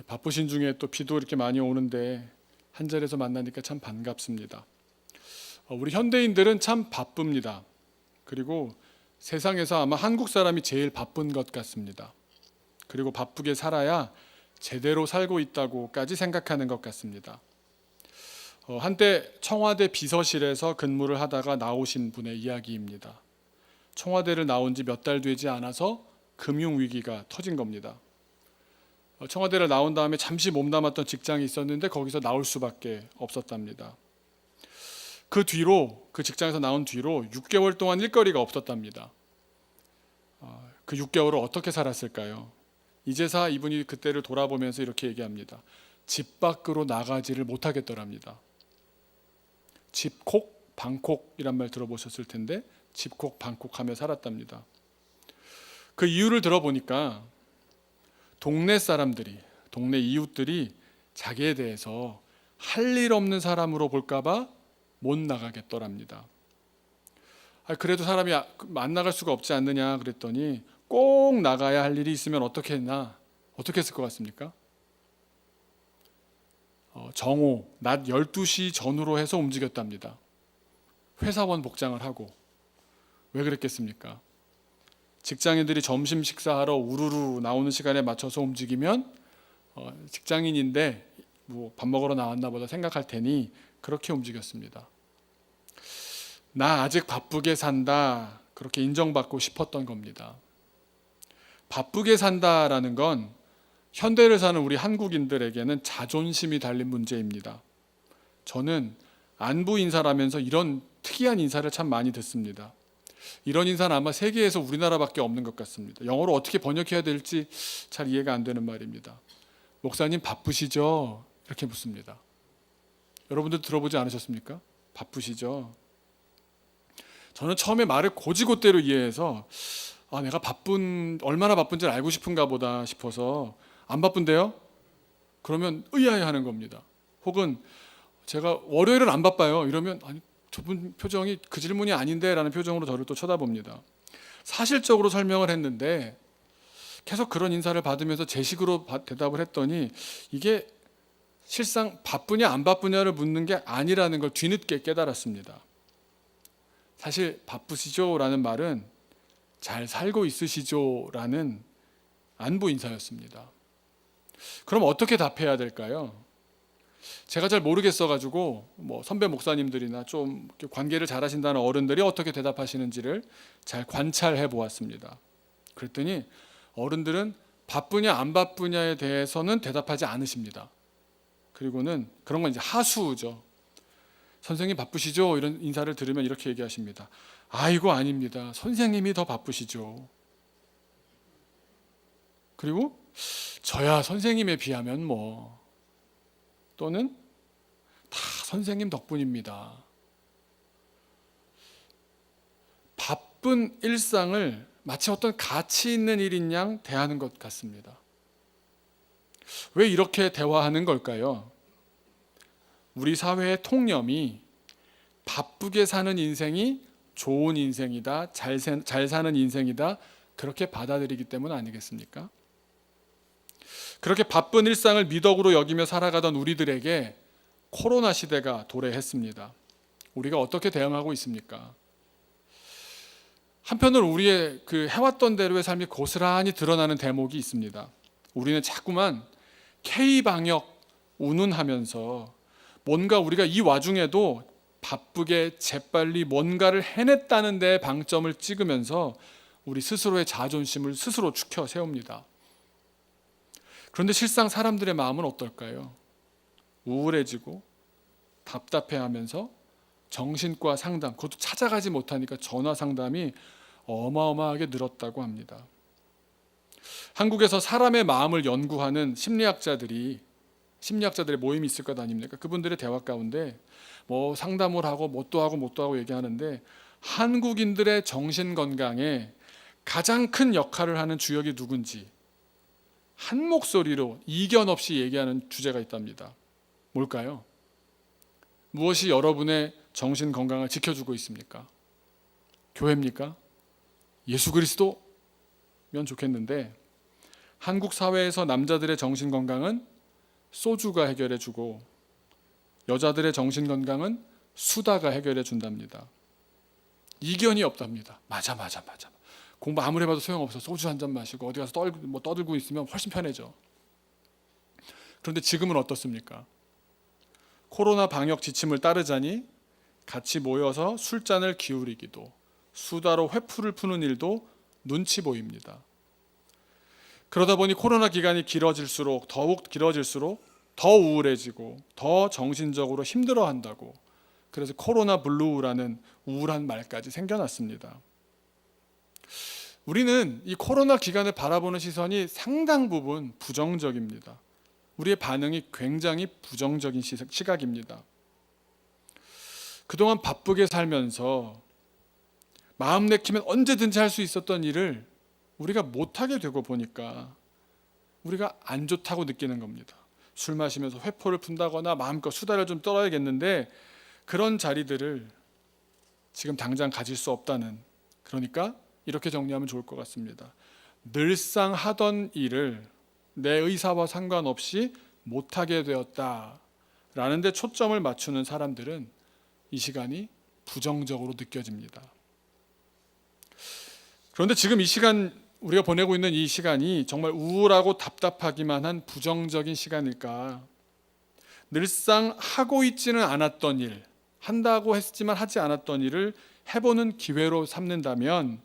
바쁘신 중에 또 비도 이렇게 많이 오는데 한 자리에서 만나니까 참 반갑습니다. 우리 현대인들은 참 바쁩니다. 그리고 세상에서 아마 한국 사람이 제일 바쁜 것 같습니다. 그리고 바쁘게 살아야 제대로 살고 있다고까지 생각하는 것 같습니다. 한때 청와대 비서실에서 근무를 하다가 나오신 분의 이야기입니다. 청와대를 나온 지 몇 달 되지 않아서 금융위기가 터진 겁니다. 청와대를 나온 다음에 잠시 몸담았던 직장이 있었는데 거기서 나올 수밖에 없었답니다. 그 뒤로, 그 직장에서 나온 뒤로 6개월 동안 일거리가 없었답니다. 그 6개월을 어떻게 살았을까요? 이제사 이분이 그때를 돌아보면서 이렇게 얘기합니다. 집 밖으로 나가지를 못하겠더랍니다. 집콕, 방콕이란 말 들어보셨을 텐데 집콕, 방콕하며 살았답니다. 그 이유를 들어보니까 동네 사람들이, 동네 이웃들이 자기에 대해서 할 일 없는 사람으로 볼까봐 못 나가겠더랍니다. 그래도 사람이 안 나갈 수가 없지 않느냐 그랬더니 꼭 나가야 할 일이 있으면 어떻게 했나? 어떻게 했을 것 같습니까? 정오, 낮 12시 전후로 해서 움직였답니다. 회사원 복장을 하고. 왜 그랬겠습니까? 직장인들이 점심 식사하러 우르르 나오는 시간에 맞춰서 움직이면 직장인인데 뭐 밥 먹으러 나왔나 보다 생각할 테니 그렇게 움직였습니다. 나 아직 바쁘게 산다, 그렇게 인정받고 싶었던 겁니다. 바쁘게 산다라는 건 현대를 사는 우리 한국인들에게는 자존심이 달린 문제입니다. 저는 안부 인사라면서 이런 특이한 인사를 참 많이 듣습니다. 이런 인사는 아마 세계에서 우리나라밖에 없는 것 같습니다. 영어로 어떻게 번역해야 될지 잘 이해가 안 되는 말입니다. 목사님 바쁘시죠? 이렇게 묻습니다. 여러분들 들어보지 않으셨습니까? 바쁘시죠? 저는 처음에 말을 곧이곧대로 이해해서 내가 얼마나 바쁜지 알고 싶은가 보다 싶어서 안 바쁜데요? 그러면 의아해 하는 겁니다. 혹은 제가 월요일은 안 바빠요. 이러면 아니 저분 표정이 그 질문이 아닌데 라는 표정으로 저를 또 쳐다봅니다. 사실적으로 설명을 했는데 계속 그런 인사를 받으면서 제 식으로 대답을 했더니 이게 실상 바쁘냐 안 바쁘냐를 묻는 게 아니라는 걸 뒤늦게 깨달았습니다. 사실 바쁘시죠? 라는 말은 잘 살고 있으시죠? 라는 안부 인사였습니다. 그럼 어떻게 답해야 될까요? 제가 잘 모르겠어가지고 선배 목사님들이나 좀 관계를 잘 하신다는 어른들이 어떻게 대답하시는지를 잘 관찰해 보았습니다. 그랬더니 어른들은 바쁘냐 안 바쁘냐에 대해서는 대답하지 않으십니다. 그리고는 그런 건 이제 하수죠. 선생님 바쁘시죠? 이런 인사를 들으면 이렇게 얘기하십니다. 아이고 아닙니다. 선생님이 더 바쁘시죠. 그리고 저야 선생님에 비하면 또는 다 선생님 덕분입니다. 바쁜 일상을 마치 어떤 가치 있는 일인 양 대하는 것 같습니다. 왜 이렇게 대화하는 걸까요? 우리 사회의 통념이 바쁘게 사는 인생이 좋은 인생이다, 잘 사는 인생이다, 그렇게 받아들이기 때문 아니겠습니까? 그렇게 바쁜 일상을 미덕으로 여기며 살아가던 우리들에게 코로나 시대가 도래했습니다. 우리가 어떻게 대응하고 있습니까? 한편으로 우리의 그 해왔던 대로의 삶이 고스란히 드러나는 대목이 있습니다. 우리는 자꾸만 K방역 운운하면서 뭔가 우리가 이 와중에도 바쁘게 재빨리 뭔가를 해냈다는 데 방점을 찍으면서 우리 스스로의 자존심을 스스로 축혀 세웁니다. 그런데 실상 사람들의 마음은 어떨까요? 우울해지고 답답해하면서 정신과 상담, 그것도 찾아가지 못하니까 전화 상담이 어마어마하게 늘었다고 합니다. 한국에서 사람의 마음을 연구하는 심리학자들의 모임이 있을 것 아닙니까? 그분들의 대화 가운데 상담을 하고 뭣도 하고 얘기하는데 한국인들의 정신 건강에 가장 큰 역할을 하는 주역이 누군지 한 목소리로 이견 없이 얘기하는 주제가 있답니다. 뭘까요? 무엇이 여러분의 정신 건강을 지켜주고 있습니까? 교회입니까? 예수 그리스도면 좋겠는데 한국 사회에서 남자들의 정신 건강은 소주가 해결해 주고 여자들의 정신 건강은 수다가 해결해 준답니다. 이견이 없답니다. 맞아. 공부 아무리 해봐도 소용없어. 소주 한 잔 마시고 어디 가서 떠들고 있으면 훨씬 편해져. 그런데 지금은 어떻습니까? 코로나 방역 지침을 따르자니 같이 모여서 술잔을 기울이기도 수다로 회풀을 푸는 일도 눈치 보입니다. 그러다 보니 코로나 기간이 더욱 길어질수록 더 우울해지고 더 정신적으로 힘들어한다고, 그래서 코로나 블루라는 우울한 말까지 생겨났습니다. 우리는 이 코로나 기간을 바라보는 시선이 상당 부분 부정적입니다. 우리의 반응이 굉장히 부정적인 시각입니다. 그동안 바쁘게 살면서 마음 내키면 언제든지 할 수 있었던 일을 우리가 못하게 되고 보니까 우리가 안 좋다고 느끼는 겁니다. 술 마시면서 회포를 푼다거나 마음껏 수다를 좀 떨어야겠는데 그런 자리들을 지금 당장 가질 수 없다는, 그러니까 이렇게 정리하면 좋을 것 같습니다. 늘상 하던 일을 내 의사와 상관없이 못하게 되었다라는 데 초점을 맞추는 사람들은 이 시간이 부정적으로 느껴집니다. 그런데 지금 이 시간, 우리가 보내고 있는 이 시간이 정말 우울하고 답답하기만 한 부정적인 시간일까? 늘상 하고 있지는 않았던 일, 한다고 했지만 하지 않았던 일을 해보는 기회로 삼는다면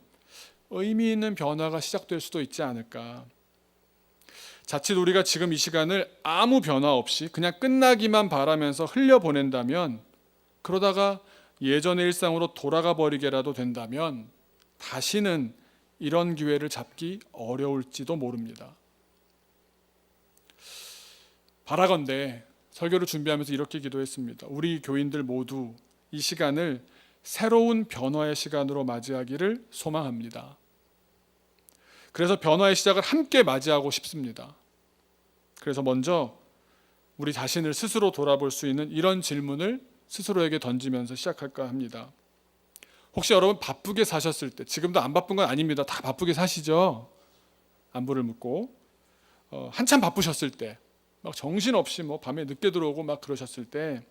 의미 있는 변화가 시작될 수도 있지 않을까? 자칫 우리가 지금 이 시간을 아무 변화 없이 그냥 끝나기만 바라면서 흘려보낸다면, 그러다가 예전의 일상으로 돌아가 버리게라도 된다면 다시는 이런 기회를 잡기 어려울지도 모릅니다. 바라건대 설교를 준비하면서 이렇게 기도했습니다. 우리 교인들 모두 이 시간을 새로운 변화의 시간으로 맞이하기를 소망합니다. 그래서 변화의 시작을 함께 맞이하고 싶습니다. 그래서 먼저 우리 자신을 스스로 돌아볼 수 있는 이런 질문을 스스로에게 던지면서 시작할까 합니다. 혹시 여러분 바쁘게 사셨을 때, 지금도 안 바쁜 건 아닙니다. 다 바쁘게 사시죠? 안부를 묻고 한참 바쁘셨을 때, 막 정신없이 밤에 늦게 들어오고 막 그러셨을 때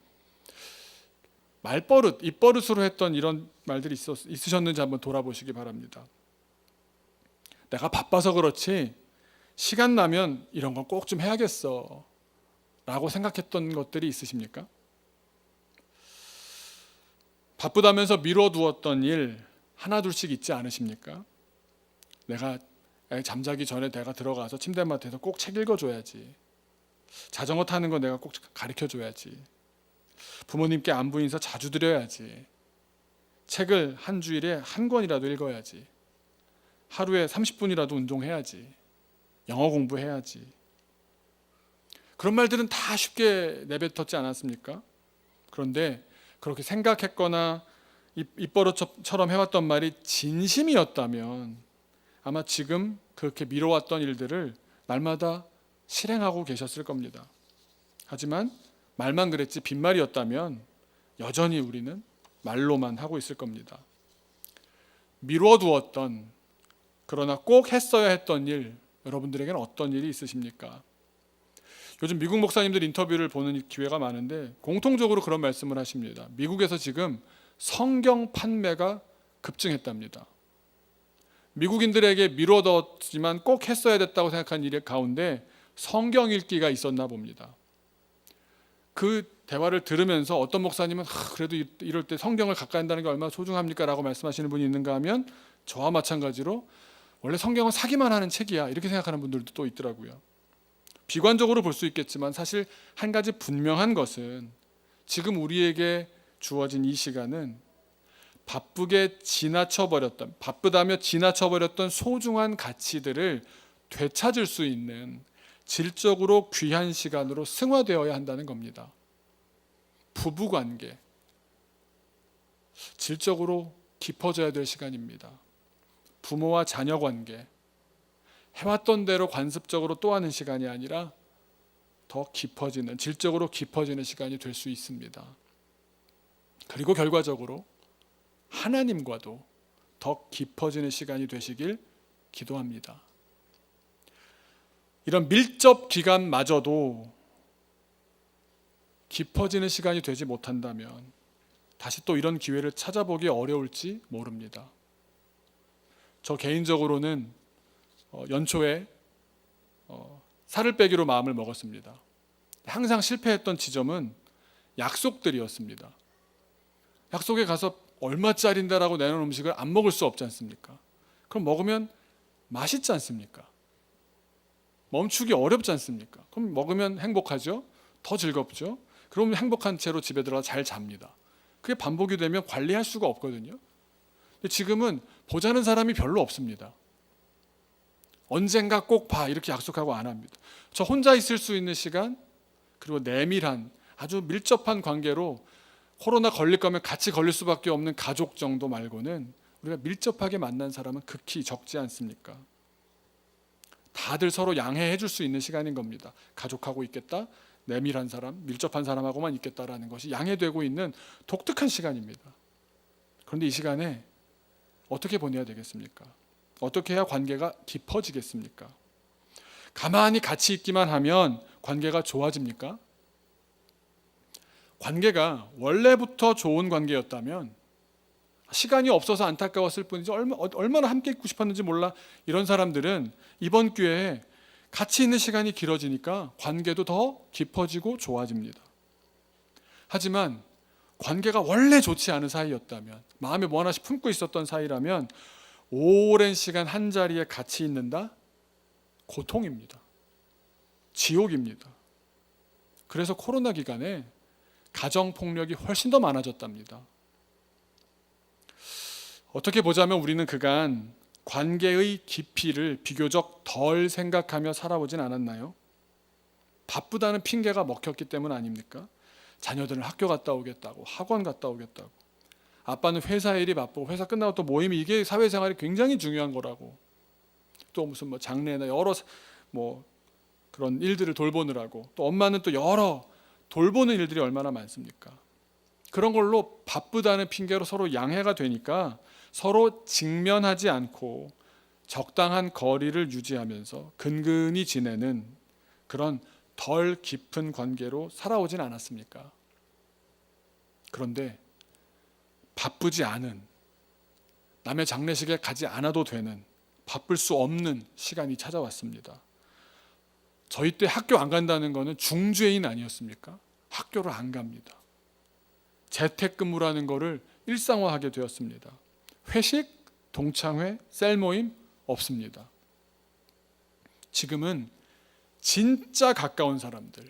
말버릇, 입버릇으로 했던 이런 말들이 있으셨는지 한번 돌아보시기 바랍니다. 내가 바빠서 그렇지 시간 나면 이런 건 꼭 좀 해야겠어 라고 생각했던 것들이 있으십니까? 바쁘다면서 미뤄두었던 일 하나 둘씩 있지 않으십니까? 내가 잠자기 전에 내가 들어가서 침대맡에서 꼭 책 읽어줘야지, 자전거 타는 거 내가 꼭 가르쳐줘야지, 부모님께 안부 인사 자주 드려야지, 책을 한 주일에 한 권이라도 읽어야지, 하루에 30분이라도 운동해야지, 영어 공부해야지. 그런 말들은 다 쉽게 내뱉었지 않았습니까? 그런데 그렇게 생각했거나 입버릇처럼 해왔던 말이 진심이었다면 아마 지금 그렇게 미뤄왔던 일들을 날마다 실행하고 계셨을 겁니다. 하지만 말만 그랬지 빈말이었다면 여전히 우리는 말로만 하고 있을 겁니다. 미뤄두었던, 그러나 꼭 했어야 했던 일, 여러분들에게는 어떤 일이 있으십니까? 요즘 미국 목사님들 인터뷰를 보는 기회가 많은데 공통적으로 그런 말씀을 하십니다. 미국에서 지금 성경 판매가 급증했답니다. 미국인들에게 미뤄뒀지만 꼭 했어야 됐다고 생각한 일 가운데 성경 읽기가 있었나 봅니다. 그 대화를 들으면서 어떤 목사님은 그래도 이럴 때 성경을 가까이 한다는 게 얼마나 소중합니까? 라고 말씀하시는 분이 있는가 하면 저와 마찬가지로 원래 성경은 사기만 하는 책이야 이렇게 생각하는 분들도 또 있더라고요. 비관적으로 볼 수 있겠지만 사실 한 가지 분명한 것은 지금 우리에게 주어진 이 시간은 바쁘다며 지나쳐버렸던 소중한 가치들을 되찾을 수 있는 질적으로 귀한 시간으로 승화되어야 한다는 겁니다. 부부관계, 질적으로 깊어져야 될 시간입니다. 부모와 자녀 관계, 해왔던 대로 관습적으로 또 하는 시간이 아니라 더 깊어지는, 질적으로 깊어지는 시간이 될 수 있습니다. 그리고 결과적으로 하나님과도 더 깊어지는 시간이 되시길 기도합니다. 이런 밀접 기간마저도 깊어지는 시간이 되지 못한다면 다시 또 이런 기회를 찾아보기 어려울지 모릅니다. 저 개인적으로는 연초에 살을 빼기로 마음을 먹었습니다. 항상 실패했던 지점은 약속들이었습니다. 약속에 가서 얼마짜린다라고 내놓은 음식을 안 먹을 수 없지 않습니까? 그럼 먹으면 맛있지 않습니까? 멈추기 어렵지 않습니까? 그럼 먹으면 행복하죠? 더 즐겁죠? 그러면 행복한 채로 집에 들어가 잘 잡니다. 그게 반복이 되면 관리할 수가 없거든요. 근데 지금은 보자는 사람이 별로 없습니다. 언젠가 꼭 봐 이렇게 약속하고 안 합니다. 저 혼자 있을 수 있는 시간, 그리고 내밀한 아주 밀접한 관계로 코로나 걸릴 거면 같이 걸릴 수밖에 없는 가족 정도 말고는 우리가 밀접하게 만난 사람은 극히 적지 않습니까? 다들 서로 양해해 줄 수 있는 시간인 겁니다. 가족하고 있겠다, 내밀한 사람, 밀접한 사람하고만 있겠다라는 것이 양해되고 있는 독특한 시간입니다. 그런데 이 시간에 어떻게 보내야 되겠습니까? 어떻게 해야 관계가 깊어지겠습니까? 가만히 같이 있기만 하면 관계가 좋아집니까? 관계가 원래부터 좋은 관계였다면 시간이 없어서 안타까웠을 뿐이지 얼마나 함께 있고 싶었는지 몰라 이런 사람들은 이번 기회에 같이 있는 시간이 길어지니까 관계도 더 깊어지고 좋아집니다. 하지만 관계가 원래 좋지 않은 사이였다면, 마음에 뭐 하나씩 품고 있었던 사이라면 오랜 시간 한 자리에 같이 있는다? 고통입니다. 지옥입니다. 그래서 코로나 기간에 가정폭력이 훨씬 더 많아졌답니다. 어떻게 보자면 우리는 그간 관계의 깊이를 비교적 덜 생각하며 살아오진 않았나요? 바쁘다는 핑계가 먹혔기 때문 아닙니까? 자녀들은 학교 갔다 오겠다고, 학원 갔다 오겠다고, 아빠는 회사 일이 바쁘고 회사 끝나고 또 모임이, 이게 사회생활이 굉장히 중요한 거라고, 또 무슨 뭐 장례나 여러 뭐 그런 일들을 돌보느라고, 또 엄마는 또 여러 돌보는 일들이 얼마나 많습니까? 그런 걸로 바쁘다는 핑계로 서로 양해가 되니까 서로 직면하지 않고 적당한 거리를 유지하면서 근근히 지내는 그런 덜 깊은 관계로 살아오진 않았습니까? 그런데 바쁘지 않은, 남의 장례식에 가지 않아도 되는, 바쁠 수 없는 시간이 찾아왔습니다. 저희 때 학교 안 간다는 것은 중죄인 아니었습니까? 학교를 안 갑니다. 재택근무라는 것을 일상화하게 되었습니다. 회식, 동창회, 셀모임 없습니다. 지금은 진짜 가까운 사람들,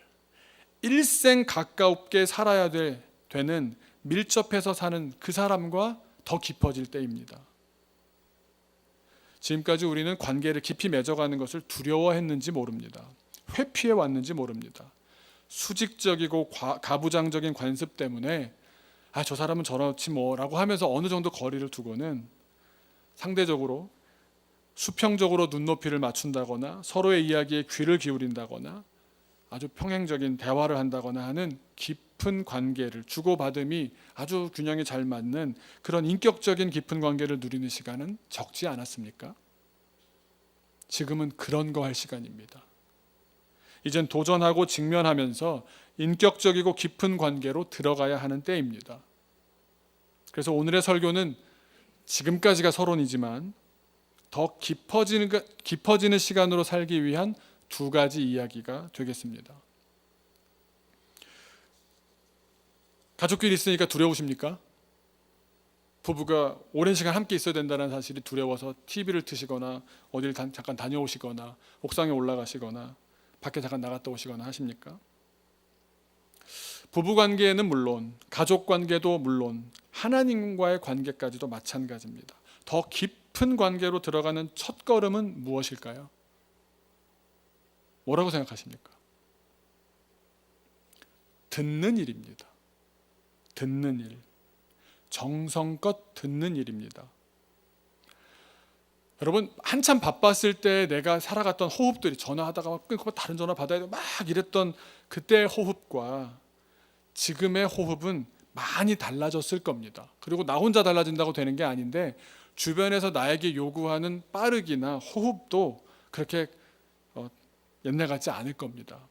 일생 가깝게 살아야 되는, 밀접해서 사는 그 사람과 더 깊어질 때입니다. 지금까지 우리는 관계를 깊이 맺어가는 것을 두려워했는지 모릅니다. 회피해 왔는지 모릅니다. 수직적이고 가부장적인 관습 때문에 저 사람은 저렇지 뭐라고 하면서 어느 정도 거리를 두고는 상대적으로 수평적으로 눈높이를 맞춘다거나 서로의 이야기에 귀를 기울인다거나 아주 평행적인 대화를 한다거나 하는 깊은 관계를, 주고받음이 아주 균형이 잘 맞는 그런 인격적인 깊은 관계를 누리는 시간은 적지 않았습니까? 지금은 그런 거 할 시간입니다. 이젠 도전하고 직면하면서 인격적이고 깊은 관계로 들어가야 하는 때입니다. 그래서 오늘의 설교는 지금까지가 서론이지만 더 깊어지는 시간으로 살기 위한 두 가지 이야기가 되겠습니다. 가족끼리 있으니까 두려우십니까? 부부가 오랜 시간 함께 있어야 된다는 사실이 두려워서 TV를 트시거나 어딜 잠깐 다녀오시거나 옥상에 올라가시거나 밖에 잠깐 나갔다 오시거나 하십니까? 부부관계는 물론, 가족관계도 물론, 하나님과의 관계까지도 마찬가지입니다. 더 깊은 관계로 들어가는 첫 걸음은 무엇일까요? 뭐라고 생각하십니까? 듣는 일입니다. 듣는 일. 정성껏 듣는 일입니다. 여러분, 한참 바빴을 때 내가 살아갔던 호흡들이, 전화하다가 막 끊고 다른 전화 받아야 되고 막 이랬던 그때의 호흡과 지금의 호흡은 많이 달라졌을 겁니다. 그리고 나 혼자 달라진다고 되는 게 아닌데 주변에서 나에게 요구하는 빠르기나 호흡도 그렇게 옛날 같지 않을 겁니다.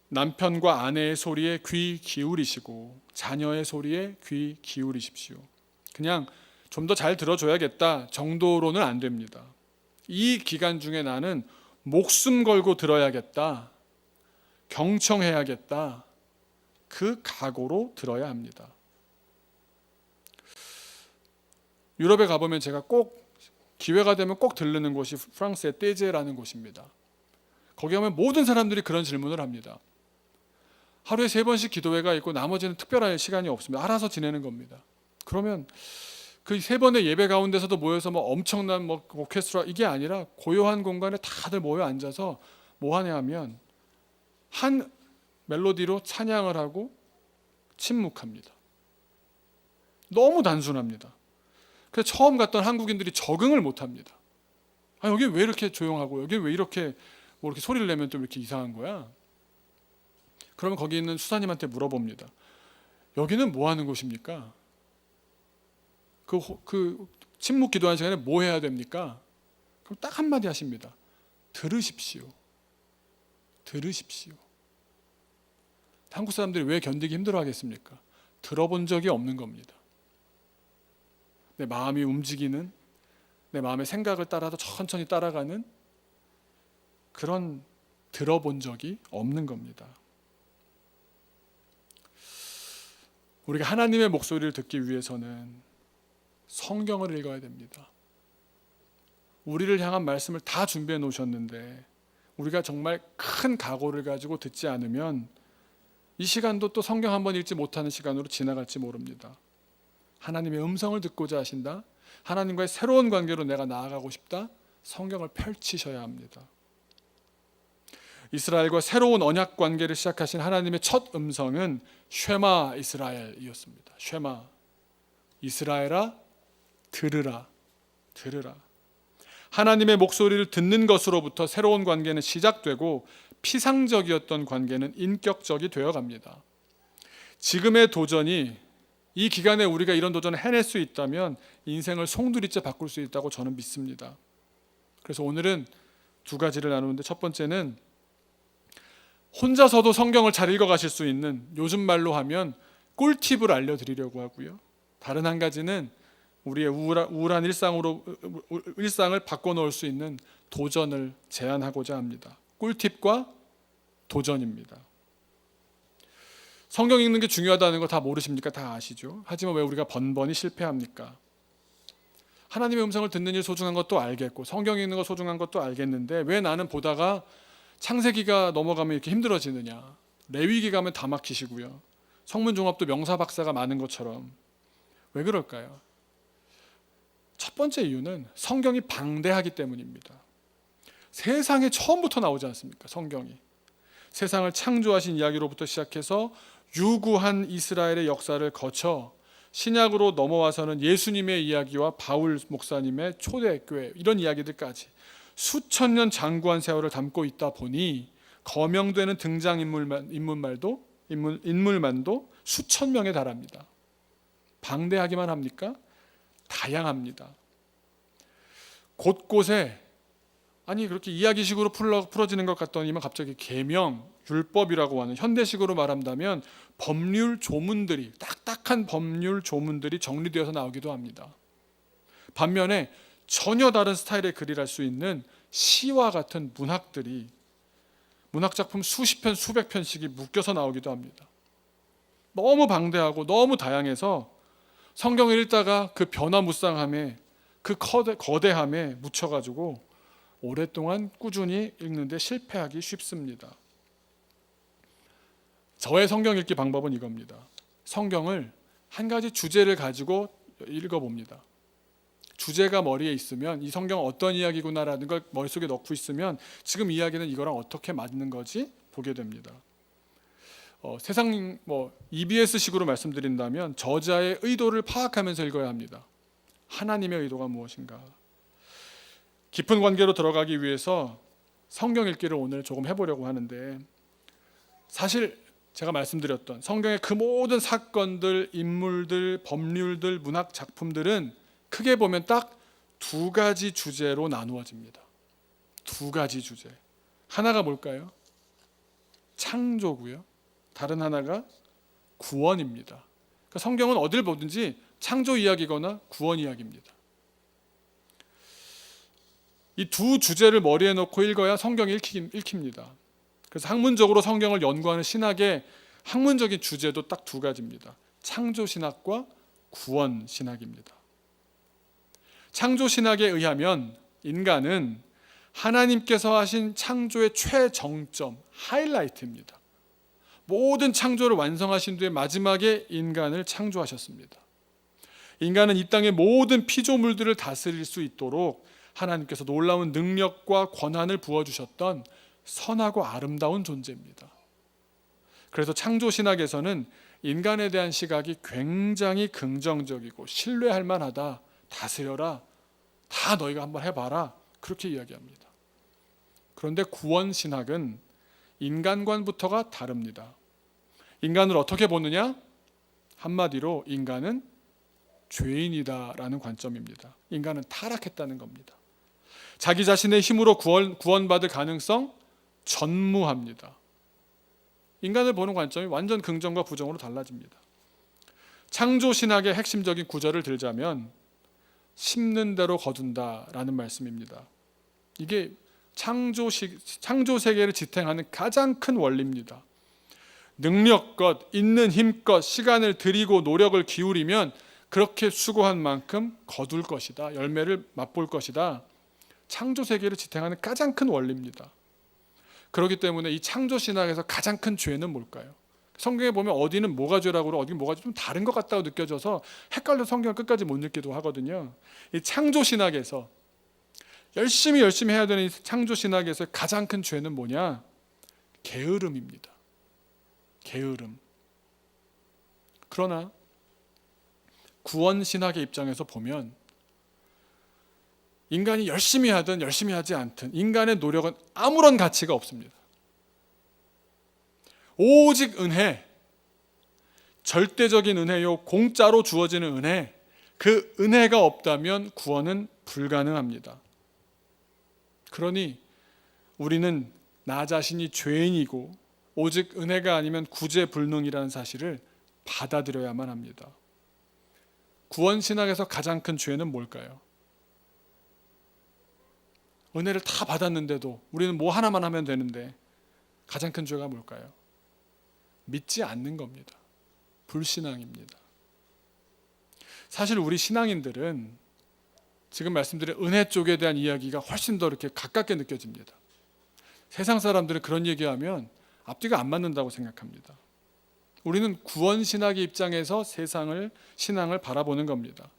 남편과 아내의 소리에 귀 기울이시고 자녀의 소리에 귀 기울이십시오. 그냥 좀 더 잘 들어줘야겠다 정도로는 안 됩니다. 이 기간 중에 나는 목숨 걸고 들어야겠다, 경청해야겠다, 그 각오로 들어야 합니다. 유럽에 가보면 제가 꼭 기회가 되면 꼭 들르는 곳이 프랑스의 떼제라는 곳입니다. 거기 가면 모든 사람들이 그런 질문을 합니다. 하루에 3번씩 기도회가 있고 나머지는 특별한 시간이 없습니다. 알아서 지내는 겁니다. 그러면 그 3번의 예배 가운데서도 모여서 뭐 엄청난 뭐 오케스트라 이게 아니라 고요한 공간에 다들 모여 앉아서 뭐 하냐 하면 한 멜로디로 찬양을 하고 침묵합니다. 너무 단순합니다. 그래서 처음 갔던 한국인들이 적응을 못합니다. 아, 여기 왜 이렇게 조용하고 여기 왜 이렇게 뭐 이렇게 소리를 내면 또 이렇게 이상한 거야? 그러면 거기 있는 수사님한테 물어봅니다. 여기는 뭐 하는 곳입니까? 그 침묵 기도하는 시간에 뭐 해야 됩니까? 그럼 딱 한마디 하십니다. 들으십시오. 들으십시오. 한국 사람들이 왜 견디기 힘들어 하겠습니까? 들어본 적이 없는 겁니다. 내 마음이 움직이는, 내 마음의 생각을 따라서 천천히 따라가는 그런 들어본 적이 없는 겁니다. 우리가 하나님의 목소리를 듣기 위해서는 성경을 읽어야 됩니다. 우리를 향한 말씀을 다 준비해 놓으셨는데 우리가 정말 큰 각오를 가지고 듣지 않으면 이 시간도 또 성경 한번 읽지 못하는 시간으로 지나갈지 모릅니다. 하나님의 음성을 듣고자 하신다. 하나님과의 새로운 관계로 내가 나아가고 싶다. 성경을 펼치셔야 합니다. 이스라엘과 새로운 언약 관계를 시작하신 하나님의 첫 음성은 쉐마 이스라엘이었습니다. 쉐마 이스라엘아 들으라. 들으라. 하나님의 목소리를 듣는 것으로부터 새로운 관계는 시작되고 피상적이었던 관계는 인격적이 되어갑니다. 지금의 도전이 이 기간에 우리가 이런 도전을 해낼 수 있다면 인생을 송두리째 바꿀 수 있다고 저는 믿습니다. 그래서 오늘은 2가지를 나누는데 첫 번째는 혼자서도 성경을 잘 읽어가실 수 있는 요즘 말로 하면 꿀팁을 알려드리려고 하고요. 다른 한 가지는 우리의 우울한 일상을 바꿔놓을 수 있는 도전을 제안하고자 합니다. 꿀팁과 도전입니다. 성경 읽는 게 중요하다는 거 다 모르십니까? 다 아시죠? 하지만 왜 우리가 번번이 실패합니까? 하나님의 음성을 듣는 일 소중한 것도 알겠고 성경 읽는 거 소중한 것도 알겠는데 왜 나는 보다가 창세기가 넘어가면 이렇게 힘들어지느냐? 레위기 가면 다 막히시고요. 성문종합도 명사 박사가 많은 것처럼 왜 그럴까요? 첫 번째 이유는 성경이 방대하기 때문입니다. 세상에 처음부터 나오지 않습니까? 성경이 세상을 창조하신 이야기로부터 시작해서 유구한 이스라엘의 역사를 거쳐 신약으로 넘어와서는 예수님의 이야기와 바울 목사님의 초대교회 이런 이야기들까지 수천 년 장구한 세월을 담고 있다 보니 거명되는 등장인물만도 수천 명에 달합니다. 방대하기만 합니까? 다양합니다. 곳곳에 아니 그렇게 이야기식으로 풀어지는 것 같더니만 갑자기 계명, 율법이라고 하는 현대식으로 말한다면 법률 조문들이 딱딱한 법률 조문들이 정리되어서 나오기도 합니다. 반면에 전혀 다른 스타일의 글이랄 수 있는 시와 같은 문학작품 수십 편, 수백 편씩이 묶여서 나오기도 합니다. 너무 방대하고 너무 다양해서 성경을 읽다가 그 변화무쌍함에 그 거대함에 묻혀가지고 오랫동안 꾸준히 읽는데 실패하기 쉽습니다. 저의 성경 읽기 방법은 이겁니다. 성경을 한 가지 주제를 가지고 읽어봅니다. 주제가 머리에 있으면 이 성경은 어떤 이야기구나라는 걸 머릿속에 넣고 있으면 지금 이야기는 이거랑 어떻게 맞는 거지 보게 됩니다. 세상 EBS식으로 말씀드린다면 저자의 의도를 파악하면서 읽어야 합니다. 하나님의 의도가 무엇인가. 깊은 관계로 들어가기 위해서 성경 읽기를 오늘 조금 해보려고 하는데 사실 제가 말씀드렸던 성경의 그 모든 사건들, 인물들, 법률들, 문학 작품들은 크게 보면 딱 2가지 주제로 나누어집니다. 두 가지 주제. 하나가 뭘까요? 창조고요. 다른 하나가 구원입니다. 그러니까 성경은 어딜 보든지 창조 이야기거나 구원 이야기입니다. 이 두 주제를 머리에 놓고 읽어야 성경이 읽힙니다. 그래서 학문적으로 성경을 연구하는 신학의 학문적인 주제도 딱 두 가지입니다. 창조 신학과 구원 신학입니다. 창조 신학에 의하면 인간은 하나님께서 하신 창조의 최정점, 하이라이트입니다. 모든 창조를 완성하신 뒤에 마지막에 인간을 창조하셨습니다. 인간은 이 땅의 모든 피조물들을 다스릴 수 있도록 하나님께서 놀라운 능력과 권한을 부어주셨던 선하고 아름다운 존재입니다. 그래서 창조 신학에서는 인간에 대한 시각이 굉장히 긍정적이고 신뢰할 만하다. 다스려라. 다 너희가 한번 해봐라. 그렇게 이야기합니다. 그런데 구원 신학은 인간관부터가 다릅니다. 인간을 어떻게 보느냐? 한마디로 인간은 죄인이다라는 관점입니다. 인간은 타락했다는 겁니다. 자기 자신의 힘으로 구원받을 가능성 전무합니다. 인간을 보는 관점이 완전 긍정과 부정으로 달라집니다. 창조 신학의 핵심적인 구절을 들자면 심는 대로 거둔다라는 말씀입니다. 이게 창조 세계를 지탱하는 가장 큰 원리입니다. 능력껏 있는 힘껏 시간을 들이고 노력을 기울이면 그렇게 수고한 만큼 거둘 것이다. 열매를 맛볼 것이다. 창조 세계를 지탱하는 가장 큰 원리입니다. 그렇기 때문에 이 창조 신학에서 가장 큰 죄는 뭘까요? 성경에 보면 어디는 뭐가 죄라고 그러고 어디는 뭐가 좀 다른 것 같다고 느껴져서 헷갈려 성경을 끝까지 못 읽기도 하거든요. 이 창조 신학에서 열심히 해야 되는 이 창조 신학에서 가장 큰 죄는 뭐냐? 게으름입니다. 게으름. 그러나 구원 신학의 입장에서 보면 인간이 열심히 하든 열심히 하지 않든 인간의 노력은 아무런 가치가 없습니다. 오직 은혜, 절대적인 은혜요, 공짜로 주어지는 은혜, 그 은혜가 없다면 구원은 불가능합니다. 그러니 우리는 나 자신이 죄인이고 오직 은혜가 아니면 구제불능이라는 사실을 받아들여야만 합니다. 구원 신학에서 가장 큰 죄는 뭘까요? 은혜를 다 받았는데도 우리는 뭐 하나만 하면 되는데 가장 큰 죄가 뭘까요? 믿지 않는 겁니다. 불신앙입니다. 사실 우리 신앙인들은 지금 말씀드린 은혜 쪽에 대한 이야기가 훨씬 더 이렇게 가깝게 느껴집니다. 세상 사람들은 그런 얘기하면 앞뒤가 안 맞는다고 생각합니다. 우리는 구원 신학의 입장에서 신앙을 바라보는 겁니다.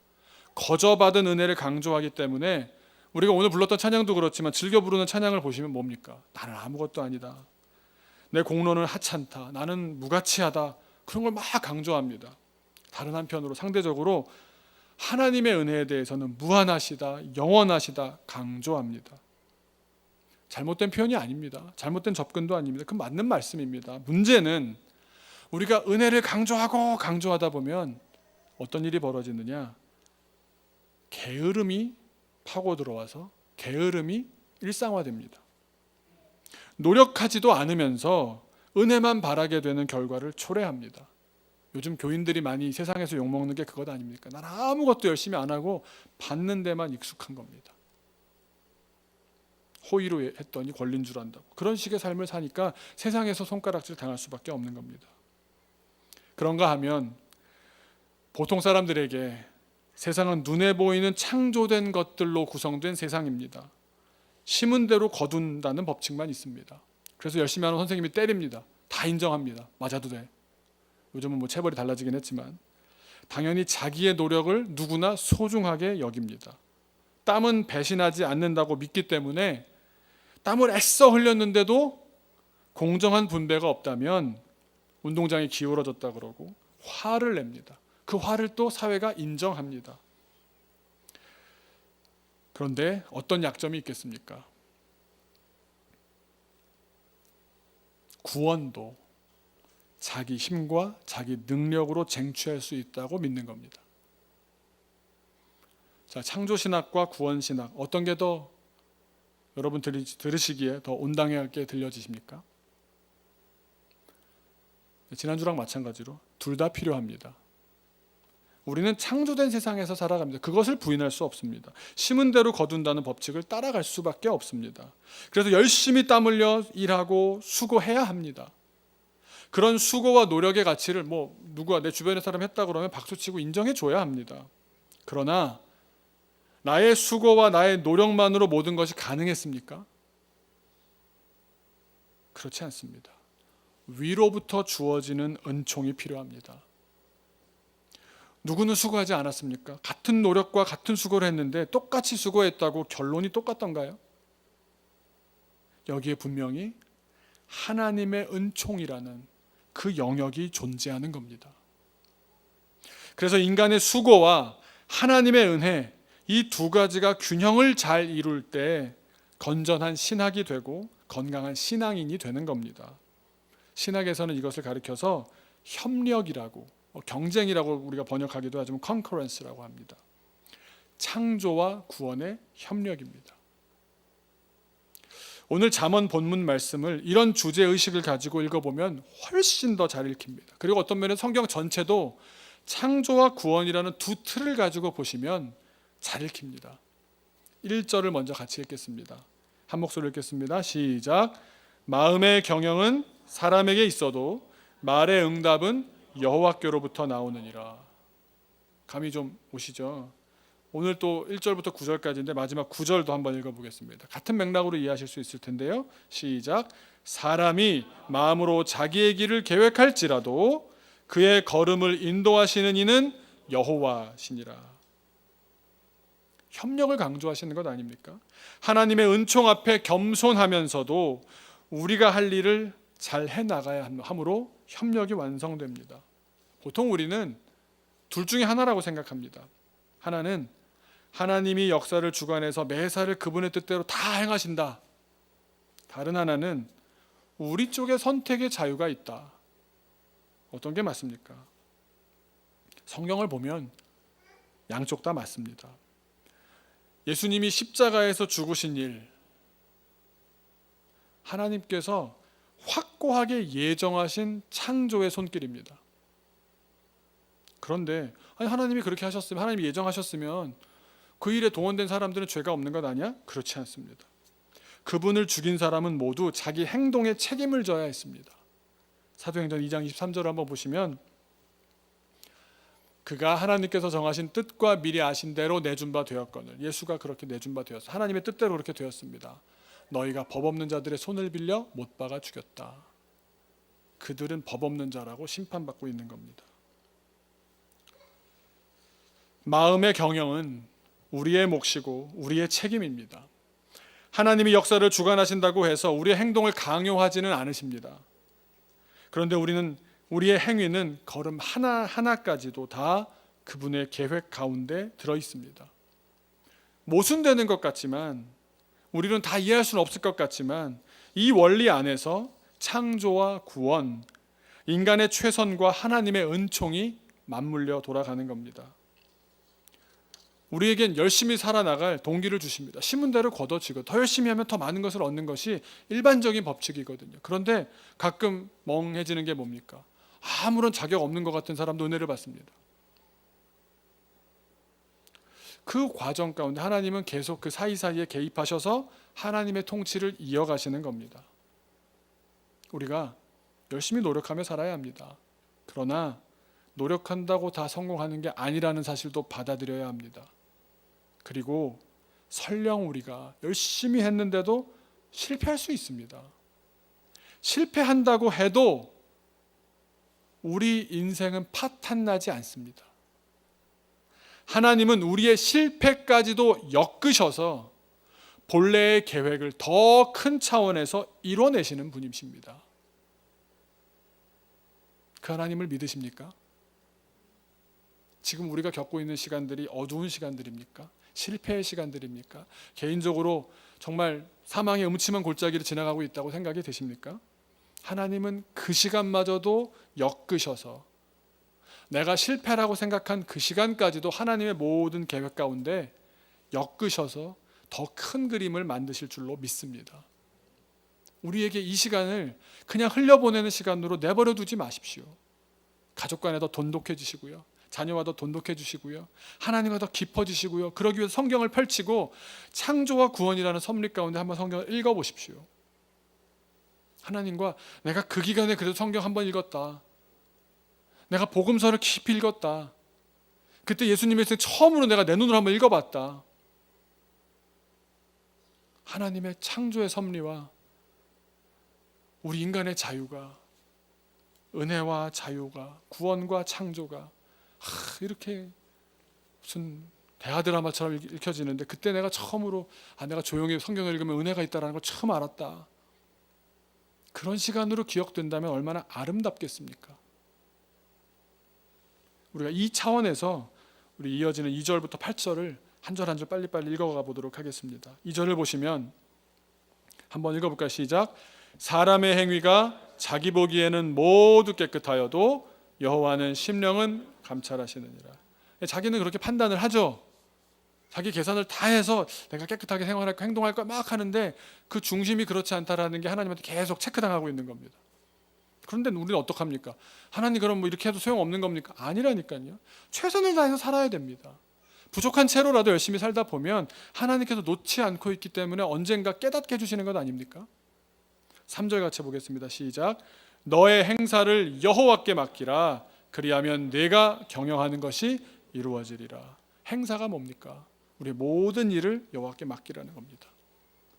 거저받은 은혜를 강조하기 때문에 우리가 오늘 불렀던 찬양도 그렇지만 즐겨 부르는 찬양을 보시면 뭡니까? 나는 아무것도 아니다. 내 공로는 하찮다. 나는 무가치하다. 그런 걸 막 강조합니다. 다른 한편으로 상대적으로 하나님의 은혜에 대해서는 무한하시다, 영원하시다 강조합니다. 잘못된 표현이 아닙니다. 잘못된 접근도 아닙니다. 그 맞는 말씀입니다. 문제는 우리가 은혜를 강조하다 보면 어떤 일이 벌어지느냐? 게으름이 파고 들어와서 게으름이 일상화됩니다. 노력하지도 않으면서 은혜만 바라게 되는 결과를 초래합니다. 요즘 교인들이 많이 세상에서 욕먹는 게 그것 아닙니까? 난 아무것도 열심히 안 하고 받는 데만 익숙한 겁니다. 호의로 했더니 권리인 줄 안다고. 그런 식의 삶을 사니까 세상에서 손가락질 당할 수밖에 없는 겁니다. 그런가 하면 보통 사람들에게 세상은 눈에 보이는 창조된 것들로 구성된 세상입니다. 심은 대로 거둔다는 법칙만 있습니다. 그래서 열심히 하는 선생님이 때립니다. 다 인정합니다. 맞아도 돼. 요즘은 뭐 체벌이 달라지긴 했지만 당연히 자기의 노력을 누구나 소중하게 여깁니다. 땀은 배신하지 않는다고 믿기 때문에 땀을 애써 흘렸는데도 공정한 분배가 없다면 운동장이 기울어졌다 그러고 화를 냅니다. 그 화를 또 사회가 인정합니다. 그런데 어떤 약점이 있겠습니까? 구원도 자기 힘과 자기 능력으로 쟁취할 수 있다고 믿는 겁니다. 자, 창조신학과 구원신학 어떤 게 더 여러분 들으시기에 더 온당하게 들려지십니까? 지난주랑 마찬가지로 둘 다 필요합니다. 우리는 창조된 세상에서 살아갑니다. 그것을 부인할 수 없습니다. 심은 대로 거둔다는 법칙을 따라갈 수밖에 없습니다. 그래서 열심히 땀 흘려 일하고 수고해야 합니다. 그런 수고와 노력의 가치를 누가 내 주변의 사람 했다 그러면 박수치고 인정해 줘야 합니다. 그러나 나의 수고와 나의 노력만으로 모든 것이 가능했습니까? 그렇지 않습니다. 위로부터 주어지는 은총이 필요합니다. 누구는 수고하지 않았습니까? 같은 노력과 같은 수고를 했는데 똑같이 수고했다고 결론이 똑같던가요? 여기에 분명히 하나님의 은총이라는 그 영역이 존재하는 겁니다. 그래서 인간의 수고와 하나님의 은혜, 이 두 가지가 균형을 잘 이룰 때 건전한 신학이 되고 건강한 신앙인이 되는 겁니다. 신학에서는 이것을 가리켜서 협력이라고, 경쟁이라고 우리가 번역하기도 하지만 concurrence라고 합니다. 창조와 구원의 협력입니다. 오늘 잠언 본문 말씀을 이런 주제의식을 가지고 읽어보면 훨씬 더 잘 읽힙니다. 그리고 어떤 면에 성경 전체도 창조와 구원이라는 두 틀을 가지고 보시면 잘 읽힙니다. 1절을 먼저 같이 읽겠습니다. 한 목소리로 읽겠습니다. 시작. 마음의 경영은 사람에게 있어도 말의 응답은 여호와께로부터 나오느니라. 감이 좀 오시죠? 오늘 또 1절부터 9절까지인데 마지막 9절도 한번 읽어보겠습니다. 같은 맥락으로 이해하실 수 있을 텐데요. 시작. 사람이 마음으로 자기의 길을 계획할지라도 그의 걸음을 인도하시는 이는 여호와시니라. 협력을 강조하시는 것 아닙니까? 하나님의 은총 앞에 겸손하면서도 우리가 할 일을 잘 해나가야 함으로 협력이 완성됩니다. 보통 우리는 둘 중에 하나라고 생각합니다. 하나는 하나님이 역사를 주관해서 매사를 그분의 뜻대로 다 행하신다. 다른 하나는 우리 쪽에 선택의 자유가 있다. 어떤 게 맞습니까? 성경을 보면 양쪽 다 맞습니다. 예수님이 십자가에서 죽으신 일, 하나님께서 확고하게 예정하신 창조의 손길입니다. 그런데 하나님이 그렇게 하셨으면, 하나님이 예정하셨으면 그 일에 동원된 사람들은 죄가 없는 것 아니야? 그렇지 않습니다. 그분을 죽인 사람은 모두 자기 행동에 책임을 져야 했습니다. 사도행전 2장 23절을 한번 보시면 그가 하나님께서 정하신 뜻과 미리 아신 대로 내준 바 되었거늘, 예수가 그렇게 내준 바 되었어. 하나님의 뜻대로 그렇게 되었습니다. 너희가 법 없는 자들의 손을 빌려 못 박아 죽였다. 그들은 법 없는 자라고 심판받고 있는 겁니다. 마음의 경영은 우리의 몫이고 우리의 책임입니다. 하나님이 역사를 주관하신다고 해서 우리의 행동을 강요하지는 않으십니다. 그런데 우리의 행위는 걸음 하나하나까지도 다 그분의 계획 가운데 들어 있습니다. 모순되는 것 같지만, 우리는 다 이해할 수는 없을 것 같지만, 이 원리 안에서 창조와 구원, 인간의 최선과 하나님의 은총이 맞물려 돌아가는 겁니다. 우리에겐 열심히 살아나갈 동기를 주십니다. 심은 대로 거둬지고 더 열심히 하면 더 많은 것을 얻는 것이 일반적인 법칙이거든요. 그런데 가끔 멍해지는 게 뭡니까? 아무런 자격 없는 것 같은 사람도 은혜를 받습니다. 그 과정 가운데 하나님은 계속 그 사이사이에 개입하셔서 하나님의 통치를 이어가시는 겁니다. 우리가 열심히 노력하며 살아야 합니다. 그러나 노력한다고 다 성공하는 게 아니라는 사실도 받아들여야 합니다. 그리고 설령 우리가 열심히 했는데도 실패할 수 있습니다. 실패한다고 해도 우리 인생은 파탄나지 않습니다. 하나님은 우리의 실패까지도 엮으셔서 본래의 계획을 더 큰 차원에서 이뤄내시는 분이십니다. 그 하나님을 믿으십니까? 지금 우리가 겪고 있는 시간들이 어두운 시간들입니까? 실패의 시간들입니까? 개인적으로 정말 사망의 음침한 골짜기를 지나가고 있다고 생각이 되십니까? 하나님은 그 시간마저도 엮으셔서 내가 실패라고 생각한 그 시간까지도 하나님의 모든 계획 가운데 엮으셔서 더 큰 그림을 만드실 줄로 믿습니다. 우리에게 이 시간을 그냥 흘려보내는 시간으로 내버려 두지 마십시오. 가족 간에 더 돈독해지시고요, 자녀와 더 돈독해지시고요, 하나님과 더 깊어지시고요. 그러기 위해서 성경을 펼치고 창조와 구원이라는 섭리 가운데 한번 성경을 읽어보십시오. 하나님과 내가 그 기간에 그래도 성경 한번 읽었다, 내가 복음서를 깊이 읽었다, 그때 예수님의 생 처음으로 내가 내 눈으로 한번 읽어봤다. 하나님의 창조의 섭리와 우리 인간의 자유가, 은혜와 자유가, 구원과 창조가 이렇게 무슨 대하 드라마처럼 읽혀지는데, 그때 내가 처음으로 내가 조용히 성경을 읽으면 은혜가 있다는 걸 처음 알았다. 그런 시간으로 기억된다면 얼마나 아름답겠습니까? 우리가 이 차원에서 우리 이어지는 2절부터 8절을 한 절 한 절 빨리빨리 읽어가 보도록 하겠습니다. 2절을 보시면 한번 읽어볼까요? 시작. 사람의 행위가 자기 보기에는 모두 깨끗하여도 여호와는 심령은 감찰하시느니라. 자기는 그렇게 판단을 하죠. 자기 계산을 다 해서 내가 깨끗하게 생활할까 행동할까 막 하는데 그 중심이 그렇지 않다라는 게 하나님한테 계속 체크당하고 있는 겁니다. 그런데 우리는 어떡합니까? 하나님 그럼 뭐 이렇게 해도 소용없는 겁니까? 아니라니까요. 최선을 다해서 살아야 됩니다. 부족한 채로라도 열심히 살다 보면 하나님께서 놓지 않고 있기 때문에 언젠가 깨닫게 해주시는 것 아닙니까? 3절 같이 보겠습니다. 시작. 너의 행사를 여호와께 맡기라. 그리하면 네가 경영하는 것이 이루어지리라. 행사가 뭡니까? 우리의 모든 일을 여호와께 맡기라는 겁니다.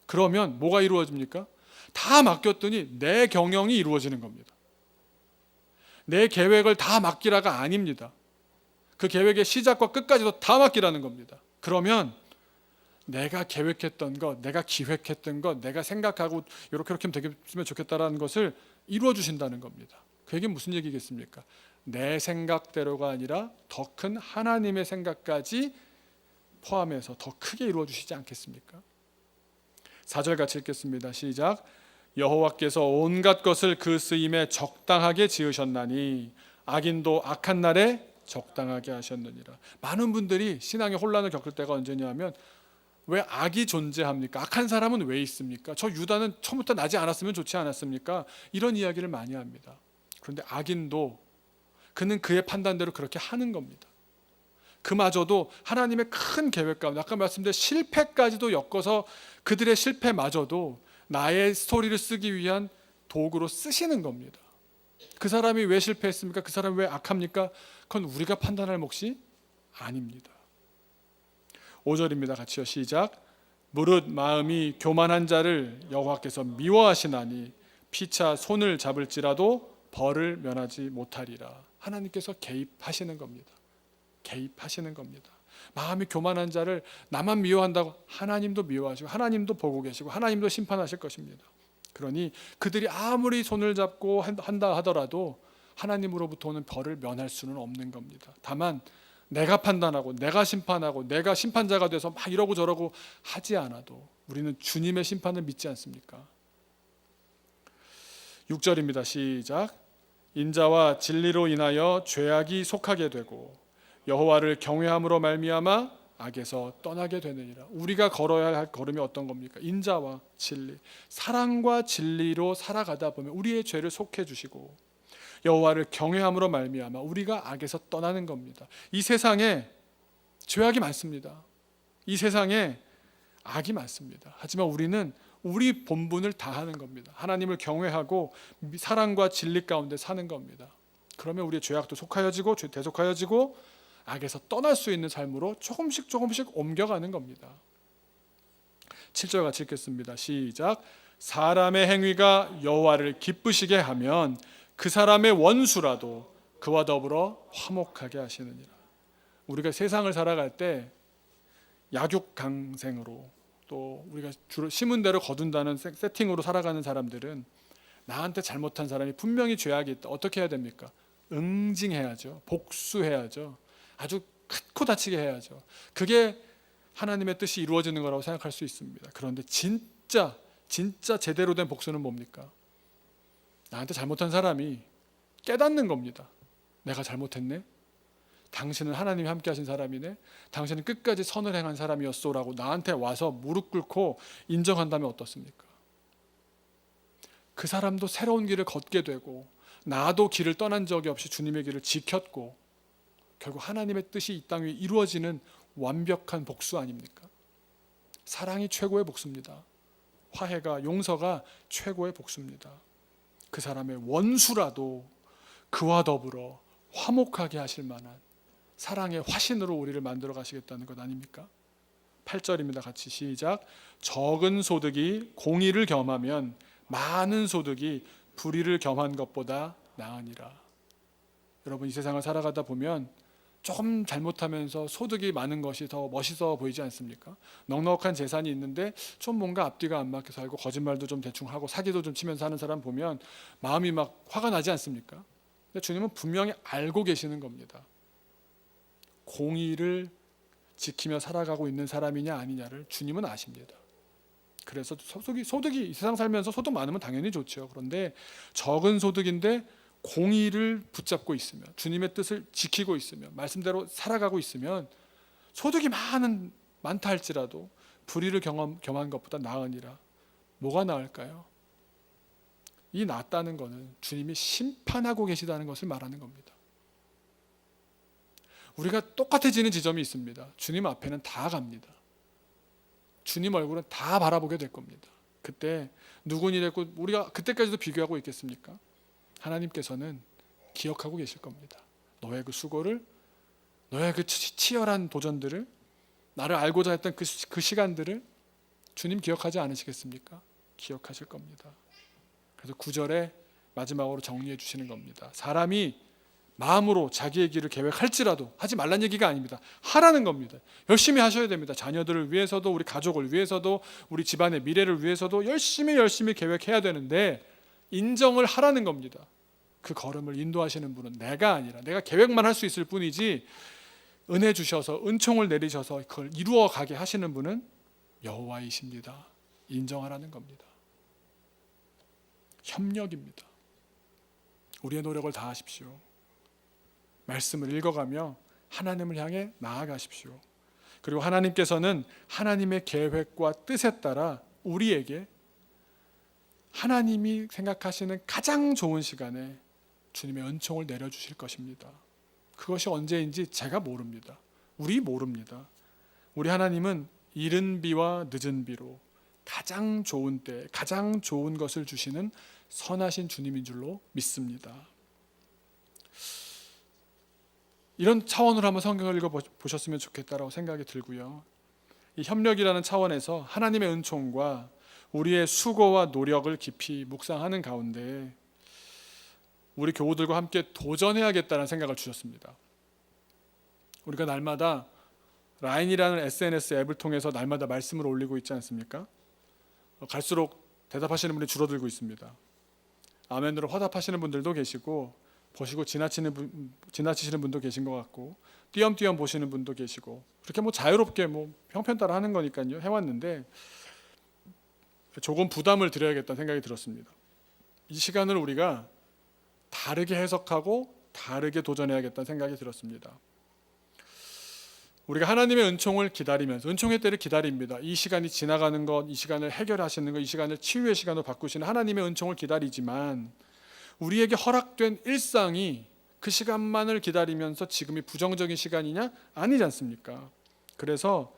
그러면 뭐가 이루어집니까? 다 맡겼더니 내 경영이 이루어지는 겁니다. 내 계획을 다 맡기라가 아닙니다. 그 계획의 시작과 끝까지도 다 맡기라는 겁니다. 그러면 내가 계획했던 것, 내가 기획했던 것, 내가 생각하고 이렇게 하면 되겠으면 좋겠다라는 것을 이루어 주신다는 겁니다. 그게 무슨 얘기겠습니까? 내 생각대로가 아니라 더 큰 하나님의 생각까지 포함해서 더 크게 이루어 주시지 않겠습니까? 4절 같이 읽겠습니다. 시작. 여호와께서 온갖 것을 그 쓰임에 적당하게 지으셨나니 악인도 악한 날에 적당하게 하셨느니라. 많은 분들이 신앙의 혼란을 겪을 때가 언제냐면, 왜 악이 존재합니까? 악한 사람은 왜 있습니까? 저 유다는 처음부터 나지 않았으면 좋지 않았습니까? 이런 이야기를 많이 합니다. 그런데 악인도 그는 그의 판단대로 그렇게 하는 겁니다. 그마저도 하나님의 큰 계획 가운데 아까 말씀드린 실패까지도 엮어서 그들의 실패마저도 나의 스토리를 쓰기 위한 도구로 쓰시는 겁니다. 그 사람이 왜 실패했습니까? 그 사람이 왜 악합니까? 그건 우리가 판단할 몫이 아닙니다. 5절입니다. 같이요. 시작. 무릇 마음이 교만한 자를 여호와께서 미워하시나니 피차 손을 잡을지라도 벌을 면하지 못하리라. 하나님께서 개입하시는 겁니다. 개입하시는 겁니다. 마음이 교만한 자를 나만 미워한다고 하나님도 미워하시고 하나님도 보고 계시고 하나님도 심판하실 것입니다. 그러니 그들이 아무리 손을 잡고 한다 하더라도 하나님으로부터 오는 벌을 면할 수는 없는 겁니다. 다만 내가 판단하고 내가 심판하고 내가 심판자가 돼서 막 이러고 저러고 하지 않아도 우리는 주님의 심판을 믿지 않습니까? 6절입니다. 시작. 인자와 진리로 인하여 죄악이 속하게 되고 여호와를 경외함으로 말미암아 악에서 떠나게 되느니라. 우리가 걸어야 할 걸음이 어떤 겁니까? 인자와 진리, 사랑과 진리로 살아가다 보면 우리의 죄를 속해 주시고 여호와를 경외함으로 말미암아 우리가 악에서 떠나는 겁니다. 이 세상에 죄악이 많습니다. 이 세상에 악이 많습니다. 하지만 우리는 우리 본분을 다하는 겁니다. 하나님을 경외하고 사랑과 진리 가운데 사는 겁니다. 그러면 우리의 죄악도 속하여지고 대속하여지고 악에서 떠날 수 있는 삶으로 조금씩 옮겨가는 겁니다. 7절 같이 읽겠습니다. 시작. 사람의 행위가 여호와를 기쁘시게 하면 그 사람의 원수라도 그와 더불어 화목하게 하시느니라. 우리가 세상을 살아갈 때 약육강생으로 또 우리가 주로 심은 대로 거둔다는 세팅으로 살아가는 사람들은 나한테 잘못한 사람이 분명히 죄악이 있다. 어떻게 해야 됩니까? 응징해야죠. 복수해야죠. 아주 크고 다치게 해야죠. 그게 하나님의 뜻이 이루어지는 거라고 생각할 수 있습니다. 그런데 진짜 제대로 된 복수는 뭡니까? 나한테 잘못한 사람이 깨닫는 겁니다. 내가 잘못했네. 당신은 하나님이 함께 하신 사람이네, 당신은 끝까지 선을 행한 사람이었소라고 나한테 와서 무릎 꿇고 인정한다면 어떻습니까? 그 사람도 새로운 길을 걷게 되고, 나도 길을 떠난 적이 없이 주님의 길을 지켰고, 결국 하나님의 뜻이 이 땅 위에 이루어지는 완벽한 복수 아닙니까? 사랑이 최고의 복수입니다. 화해가, 용서가 최고의 복수입니다. 그 사람의 원수라도 그와 더불어 화목하게 하실 만한 사랑의 화신으로 우리를 만들어 가시겠다는 것 아닙니까? 8절입니다. 같이 시작. 적은 소득이 공의를 겸하면 많은 소득이 불의를 겸한 것보다 나으니라. 여러분, 이 세상을 살아가다 보면 조금 잘못하면서 소득이 많은 것이 더 멋있어 보이지 않습니까? 넉넉한 재산이 있는데 좀 뭔가 앞뒤가 안 맞게 살고 거짓말도 좀 대충 하고 사기도 좀 치면서 하는 사람 보면 마음이 막 화가 나지 않습니까? 근데 주님은 분명히 알고 계시는 겁니다. 공의를 지키며 살아가고 있는 사람이냐 아니냐를 주님은 아십니다. 그래서 소득이 이 세상 살면서 소득 많으면 당연히 좋죠. 그런데 적은 소득인데 공의를 붙잡고 있으면, 주님의 뜻을 지키고 있으면, 말씀대로 살아가고 있으면 소득이 많다 할지라도 불의를 겸한 것보다 나으니라. 뭐가 나을까요? 이 낫다는 것은 주님이 심판하고 계시다는 것을 말하는 겁니다. 우리가 똑같아지는 지점이 있습니다. 주님 앞에는 다 갑니다. 주님 얼굴은 다 바라보게 될 겁니다. 그때 누구니 됐고 우리가 그때까지도 비교하고 있겠습니까? 하나님께서는 기억하고 계실 겁니다. 너의 그 수고를, 너의 그 치열한 도전들을, 나를 알고자 했던 그 시간들을 주님 기억하지 않으시겠습니까? 기억하실 겁니다. 그래서 9절에 마지막으로 정리해 주시는 겁니다. 사람이 마음으로 자기의 길을 계획할지라도, 하지 말란 얘기가 아닙니다. 하라는 겁니다. 열심히 하셔야 됩니다. 자녀들을 위해서도, 우리 가족을 위해서도, 우리 집안의 미래를 위해서도 열심히 계획해야 되는데 인정을 하라는 겁니다. 그 걸음을 인도하시는 분은 내가 아니라, 내가 계획만 할 수 있을 뿐이지 은혜 주셔서 은총을 내리셔서 그걸 이루어 가게 하시는 분은 여호와이십니다. 인정하라는 겁니다. 협력입니다. 우리의 노력을 다하십시오. 말씀을 읽어가며 하나님을 향해 나아가십시오. 그리고 하나님께서는 하나님의 계획과 뜻에 따라 우리에게 하나님이 생각하시는 가장 좋은 시간에 주님의 은총을 내려주실 것입니다. 그것이 언제인지 제가 모릅니다. 우리 모릅니다. 우리 하나님은 이른 비와 늦은 비로 가장 좋은 때, 가장 좋은 것을 주시는 선하신 주님인 줄로 믿습니다. 이런 차원으로 한번 성경을 읽어보셨으면 좋겠다라고 생각이 들고요. 이 협력이라는 차원에서 하나님의 은총과 우리의 수고와 노력을 깊이 묵상하는 가운데 우리 교우들과 함께 도전해야겠다는 생각을 주셨습니다. 우리가 날마다 라인이라는 SNS 앱을 통해서 날마다 말씀을 올리고 있지 않습니까? 갈수록 대답하시는 분이 줄어들고 있습니다. 아멘으로 화답하시는 분들도 계시고, 보시고 지나치시는 분도 계신 것 같고, 띄엄띄엄 보시는 분도 계시고, 그렇게 자유롭게 형편 따라 하는 거니까요, 해왔는데 조금 부담을 드려야겠다는 생각이 들었습니다. 이 시간을 우리가 다르게 해석하고 다르게 도전해야겠다는 생각이 들었습니다. 우리가 하나님의 은총을 기다리면서, 은총의 때를 기다립니다. 이 시간이 지나가는 것, 이 시간을 해결하시는 것, 이 시간을 치유의 시간으로 바꾸시는 하나님의 은총을 기다리지만 우리에게 허락된 일상이 그 시간만을 기다리면서 지금이 부정적인 시간이냐? 아니지 않습니까? 그래서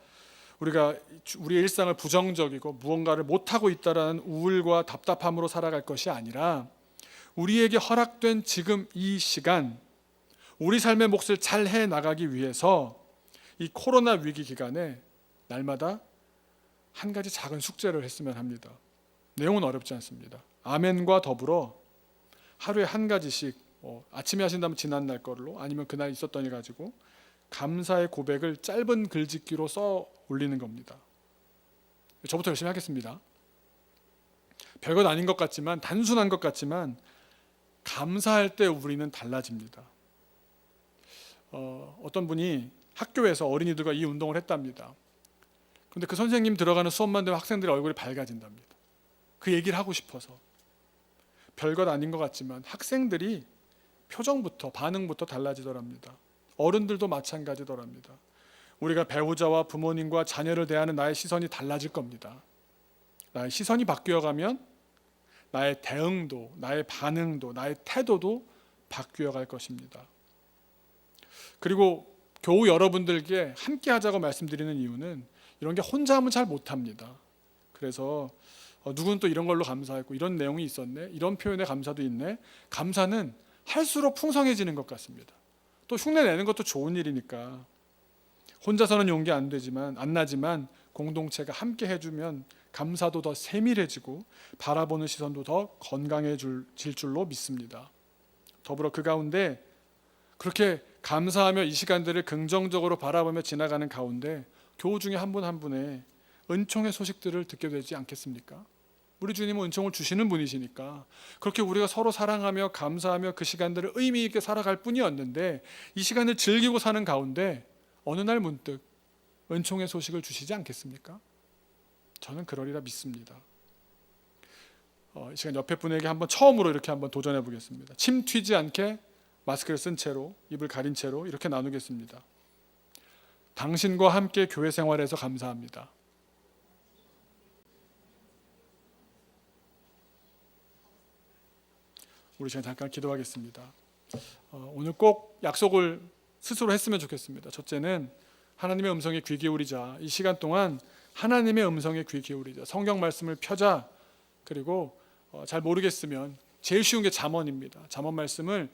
우리가 우리의 일상을 부정적이고 무언가를 못하고 있다라는 우울과 답답함으로 살아갈 것이 아니라 우리에게 허락된 지금 이 시간, 우리 삶의 몫을 잘 해나가기 위해서 이 코로나 위기 기간에 날마다 한 가지 작은 숙제를 했으면 합니다. 내용은 어렵지 않습니다. 아멘과 더불어 하루에 한 가지씩, 아침에 하신다면 지난날 걸로, 아니면 그날 있었던 일 가지고 감사의 고백을 짧은 글짓기로 써 올리는 겁니다. 저부터 열심히 하겠습니다. 별것 아닌 것 같지만, 단순한 것 같지만 감사할 때 우리는 달라집니다. 어떤 분이 학교에서 어린이들과 이 운동을 했답니다. 그런데 그 선생님 들어가는 수업만 되면 학생들의 얼굴이 밝아진답니다. 그 얘기를 하고 싶어서. 별것 아닌 것 같지만 학생들이 표정부터, 반응부터 달라지더랍니다. 어른들도 마찬가지더랍니다. 우리가 배우자와 부모님과 자녀를 대하는 나의 시선이 달라질 겁니다. 나의 시선이 바뀌어가면 나의 대응도, 나의 반응도, 나의 태도도 바뀌어갈 것입니다. 그리고 교우 여러분들께 함께 하자고 말씀드리는 이유는 이런 게 혼자 하면 잘 못합니다. 그래서 누구는 또 이런 걸로 감사했고 이런 내용이 있었네, 이런 표현에 감사도 있네. 감사는 할수록 풍성해지는 것 같습니다. 또 흉내 내는 것도 좋은 일이니까 혼자서는 용기 안 나지만 공동체가 함께 해주면 감사도 더 세밀해지고 바라보는 시선도 더 건강해질 줄로 믿습니다. 더불어 그 가운데 그렇게 감사하며 이 시간들을 긍정적으로 바라보며 지나가는 가운데 교우 중에 한 분 한 분의 은총의 소식들을 듣게 되지 않겠습니까? 우리 주님은 은총을 주시는 분이시니까 그렇게 우리가 서로 사랑하며 감사하며 그 시간들을 의미 있게 살아갈 뿐이었는데 이 시간을 즐기고 사는 가운데 어느 날 문득 은총의 소식을 주시지 않겠습니까? 저는 그러리라 믿습니다. 이 시간 옆에 분에게 한번 처음으로 이렇게 한번 도전해 보겠습니다. 침 튀지 않게 마스크를 쓴 채로, 입을 가린 채로 이렇게 나누겠습니다. 당신과 함께 교회 생활에서 감사합니다. 우리 시간 잠깐 기도하겠습니다. 오늘 꼭 약속을 스스로 했으면 좋겠습니다. 첫째는 하나님의 음성에 귀 기울이자. 이 시간 동안 하나님의 음성에 귀 기울이자. 성경 말씀을 펴자. 그리고 잘 모르겠으면 제일 쉬운 게 잠언입니다. 잠언 말씀을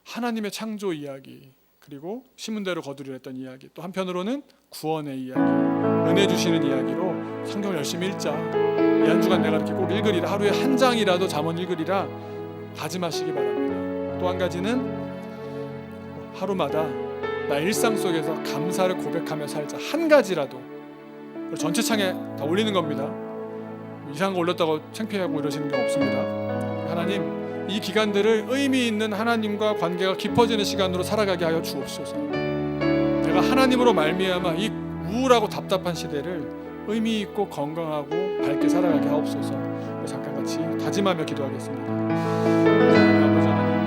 하나님의 창조 이야기, 그리고 신문대로 거두려 했던 이야기, 또 한편으로는 구원의 이야기, 은혜 주시는 이야기로 성경을 열심히 읽자. 이 한 주간 내가 이렇게 꼭 읽으리라, 하루에 한 장이라도 잠언 읽으리라 하지 마시기 바랍니다. 또 한 가지는 하루마다 나의 일상 속에서 감사를 고백하며 살자. 한 가지라도. 전체 창에 다 올리는 겁니다. 이상한 거 올렸다고 창피하고 이러시는 게 없습니다. 하나님, 이 기간들을 의미 있는 하나님과 관계가 깊어지는 시간으로 살아가게 하여 주옵소서. 내가 하나님으로 말미암아 이 우울하고 답답한 시대를 의미 있고 건강하고 밝게 살아가게 하옵소서. 잠깐 같이 다짐하며 기도하겠습니다. 아버지 하나님,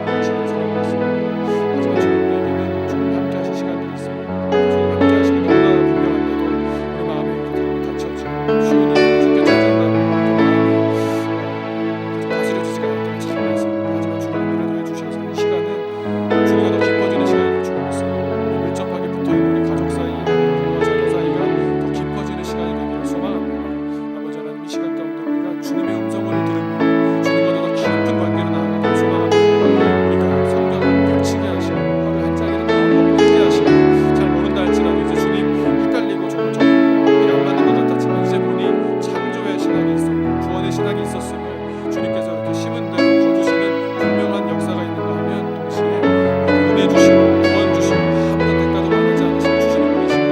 당신을 사랑하고 있습니다. 하지만 주님에게는 주님 함께 하신 시간들이 있습니다. 주님 함께 하시는 게 너무나 분명한데도 우리 마음이 이렇게 다쳐지고 쉬운 일을 주께 찾아가고 마음이 다스려지지가 않을 때가 참 많습니다. 하지만 주님이 이렇게 해주셔서 이 시간은 주님과 더 깊어지는 시간을 주고 있습니다. 밀접하게 붙어있는 우리 가족 사이, 자녀 사이가 더 깊어지는 시간이 되기를 소망합니다. 아버지 하나님, 이 시간 가운데 우리가 주님의 음성을 들으며 주님과 더 깊은 관계로 나아가기를 소망합니다. 우리가 성경을 펼치게 하시고 하루에 한 장이라도 마음을 읽게 하시고 잘 모른다 할지라도 이제 주님 헷갈리고 조금 앞이 안 맞는 것 같았지만 이제 보니 창조의 신학이 있었고 구원의 신학이 있었음을 주님께서 이렇게 심은 대로 거두시는 분명한 역사가 있는가 하면 동시에 은혜 주시고 구원 주시고 아무런 대가도 바라지 않으시고 주시는 분이심을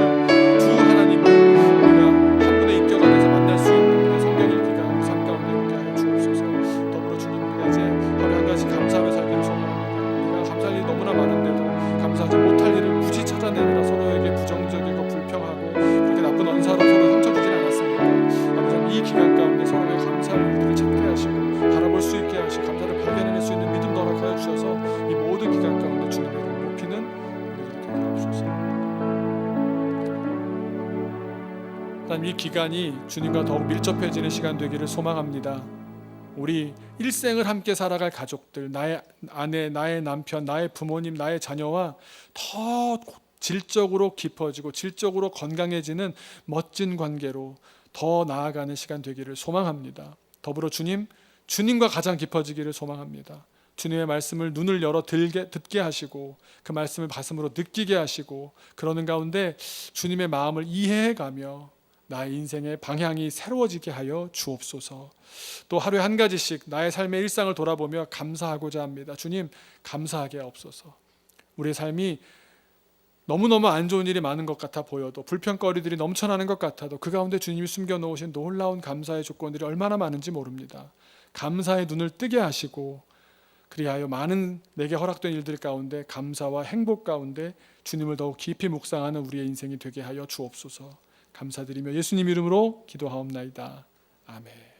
주 하나님을 우리가 한 분의 인격 안에서 만날 수 있는 성경 읽기가 우리 삶 가운데 이렇게 하여 주옵소서. 더불어 주님, 우리가 이제 하루에 한 가지 감사하며 살기를 소망합니다. 우리가 감사할 일이 너무나 많은데도 감사하지 못할 일을 굳이 찾아내느라 서로에게 부정적이고 불평하고 그렇게 나쁜 언사로 서로 상처 주진 않았습니다. 아버지, 이 기간 가운데 서로의 감사할 일들을 찾게 하시고 바라볼 수 있게 하시고 감사를 발견해낼 수 있는 믿음도 허락하여 주셔서 이 모든 기간 가운데 주님의 이름을 높이는 우리들이 되게 하옵소서. 하나님, 이 기간이 주님과 더욱 밀접해지는 시간 되기를 소망합니다. 우리 일생을 함께 살아갈 가족들, 나의 아내, 나의 남편, 나의 부모님, 나의 자녀와 더 질적으로 깊어지고 질적으로 건강해지는 멋진 관계로 더 나아가는 시간 되기를 소망합니다. 더불어 주님과 가장 깊어지기를 소망합니다. 주님의 말씀을 눈을 열어 듣게 하시고 그 말씀을 가슴으로 느끼게 하시고 그러는 가운데 주님의 마음을 이해해가며 나의 인생의 방향이 새로워지게 하여 주옵소서. 또 하루에 한 가지씩 나의 삶의 일상을 돌아보며 감사하고자 합니다. 주님, 감사하게 하옵소서. 우리의 삶이 너무너무 안 좋은 일이 많은 것 같아 보여도, 불평거리들이 넘쳐나는 것 같아도 그 가운데 주님이 숨겨놓으신 놀라운 감사의 조건들이 얼마나 많은지 모릅니다. 감사의 눈을 뜨게 하시고 그리하여 많은 내게 허락된 일들 가운데 감사와 행복 가운데 주님을 더욱 깊이 묵상하는 우리의 인생이 되게 하여 주옵소서. 감사드리며 예수님 이름으로 기도하옵나이다. 아멘.